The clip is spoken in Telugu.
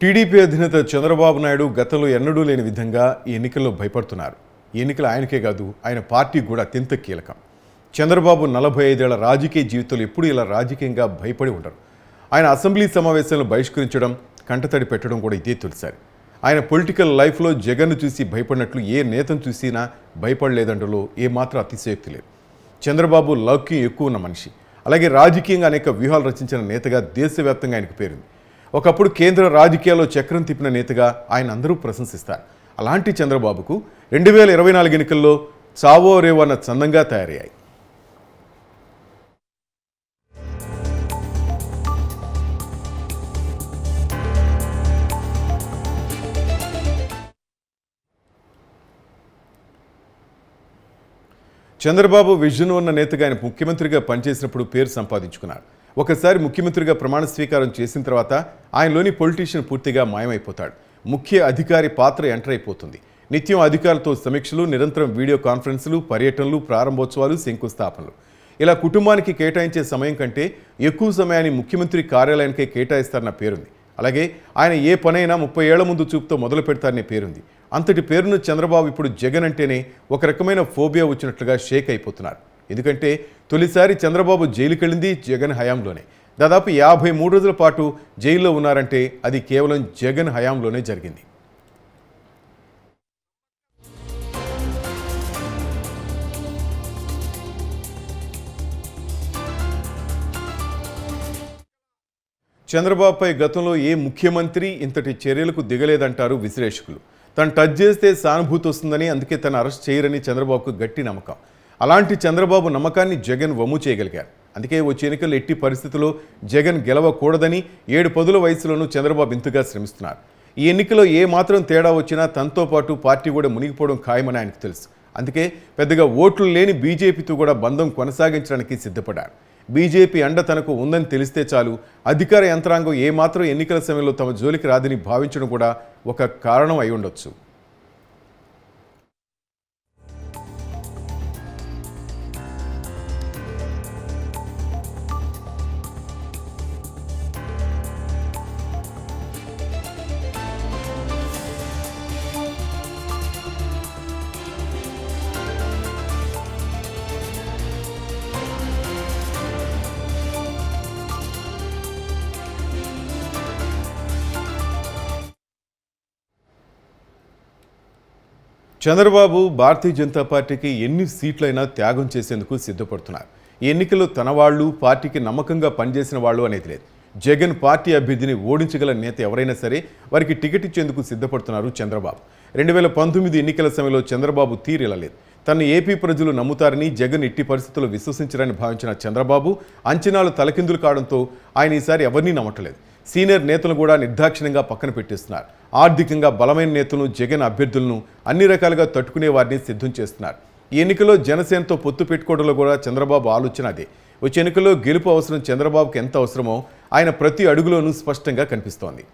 టీడీపీ అధినేత చంద్రబాబు నాయుడు గతంలో ఎన్నడూ లేని విధంగా ఈ ఎన్నికల్లో భయపడుతున్నారు. ఈ ఎన్నికలు ఆయనకే కాదు, ఆయన పార్టీకి కూడా అత్యంత కీలకం. చంద్రబాబు 45 ఏళ్ల రాజకీయ జీవితంలో ఎప్పుడూ ఇలా రాజకీయంగా భయపడి ఉండరు. ఆయన అసెంబ్లీ సమావేశాలను బహిష్కరించడం, కంటతడి పెట్టడం కూడా ఇదే తొలిసారి. ఆయన పొలిటికల్ లైఫ్లో జగన్ను చూసి భయపడినట్లు ఏ నేతను చూసినా భయపడలేదంటలో ఏమాత్రం అతిశయోక్తి లేదు. చంద్రబాబు లౌక్యం ఎక్కువ ఉన్న మనిషి. అలాగే రాజకీయంగా అనేక వ్యూహాలు రచించిన నేతగా దేశవ్యాప్తంగా ఆయనకు పేరుంది. ఒకప్పుడు కేంద్ర రాజకీయాల్లో చక్రం తిప్పిన నేతగా ఆయన అందరూ ప్రశంసిస్తారు. అలాంటి చంద్రబాబుకు 2024 ఎన్నికల్లో చావో రేవో అన్న చందంగా తయారయ్యాయి. చంద్రబాబు విజన్ ఉన్న నేతగా ఆయన ముఖ్యమంత్రిగా పనిచేసినప్పుడు పేరు సంపాదించుకున్నారు. ఒకసారి ముఖ్యమంత్రిగా ప్రమాణ స్వీకారం చేసిన తర్వాత ఆయనలోని పొలిటీషియన్ పూర్తిగా మాయమైపోతాడు. ముఖ్య అధికారి పాత్ర ఎంటర్ అయిపోతుంది. నిత్యం అధికారులతో సమీక్షలు, నిరంతరం వీడియో కాన్ఫరెన్సులు, పర్యటనలు, ప్రారంభోత్సవాలు, శంకుస్థాపనలు. ఇలా కుటుంబానికి కేటాయించే సమయం కంటే ఎక్కువ సమయాన్ని ముఖ్యమంత్రి కార్యాలయానికే కేటాయిస్తారన్న పేరుంది. అలాగే ఆయన ఏ పనైనా 30 ఏళ్ల ముందు చూపుతో మొదలు పెడతారనే పేరుంది. అంతటి పేరును చంద్రబాబు ఇప్పుడు జగన్ అంటేనే ఒక రకమైన ఫోబియా వచ్చినట్లుగా షేక్ అయిపోతున్నారు. ఎందుకంటే తొలిసారి చంద్రబాబు జైలుకెళ్ళింది జగన్ హయాంలోనే. దాదాపు 53 రోజుల పాటు జైల్లో ఉన్నారంటే అది కేవలం జగన్ హయాంలోనే జరిగింది. చంద్రబాబుపై గతంలో ఏ ముఖ్యమంత్రి ఇంతటి చర్యలకు దిగలేదంటారు విశ్లేషకులు. తను టచ్ చేస్తే సానుభూతి వస్తుందని, అందుకే తను అరెస్ట్ చేయరని చంద్రబాబుకు గట్టి నమ్మకం. అలాంటి చంద్రబాబు నమ్మకాన్ని జగన్ వమ్ము చేయగలిగారు. అందుకే వచ్చే ఎన్నికల్లో ఎట్టి పరిస్థితుల్లో జగన్ గెలవకూడదని 7 పదుల వయసులోనూ చంద్రబాబు ఇంతగా శ్రమిస్తున్నారు. ఈ ఎన్నికలో ఏ మాత్రం తేడా వచ్చినా తనతో పాటు పార్టీ కూడా మునిగిపోవడం ఖాయమని ఆయనకు తెలుసు. అందుకే పెద్దగా ఓట్లు లేని బీజేపీతో కూడా బంధం కొనసాగించడానికి సిద్ధపడ్డారు. బీజేపీ అండ తనకు ఉందని తెలిస్తే చాలు, అధికార యంత్రాంగం ఏమాత్రం ఎన్నికల సమయంలో తమ జోలికి రాదని భావించడం కూడా ఒక కారణం అయి ఉండొచ్చు. చంద్రబాబు భారతీయ జనతా పార్టీకి ఎన్ని సీట్లైనా త్యాగం చేసేందుకు సిద్ధపడుతున్నారు. ఈ ఎన్నికల్లో తన వాళ్ళు, పార్టీకి నమ్మకంగా పనిచేసిన వాళ్ళు అనేది లేదు. జగన్ పార్టీ అభ్యర్థిని ఓడించగల నేత ఎవరైనా సరే వారికి టికెట్ ఇచ్చేందుకు సిద్ధపడుతున్నారు చంద్రబాబు. 2019 ఎన్నికల సమయంలో చంద్రబాబు తీరిలా లేదు. తన ఏపీ ప్రజలు నమ్ముతారని, జగన్ ఎట్టి పరిస్థితుల్లో విశ్వసించరని భావించిన చంద్రబాబు అంచనాలు తలకిందులు కావడంతో ఆయన ఈసారి ఎవరినీ నమ్మట్లేదు. సీనియర్ నేతలు కూడా నిర్దాక్షిణ్యంగా పక్కన పెట్టేస్తున్నారు. ఆర్థికంగా బలమైన నేతలను, జగన్ అభ్యర్థులను అన్ని రకాలుగా తట్టుకునే వారిని సిద్ధం చేస్తున్నారు. ఈ ఎన్నికల్లో జనసేనతో పొత్తు పెట్టుకోవడంలో కూడా చంద్రబాబు ఆలోచన అదే. వచ్చే ఎన్నికల్లో గెలుపు అవసరం చంద్రబాబుకి ఎంత అవసరమో ఆయన ప్రతి అడుగులోనూ స్పష్టంగా కనిపిస్తోంది.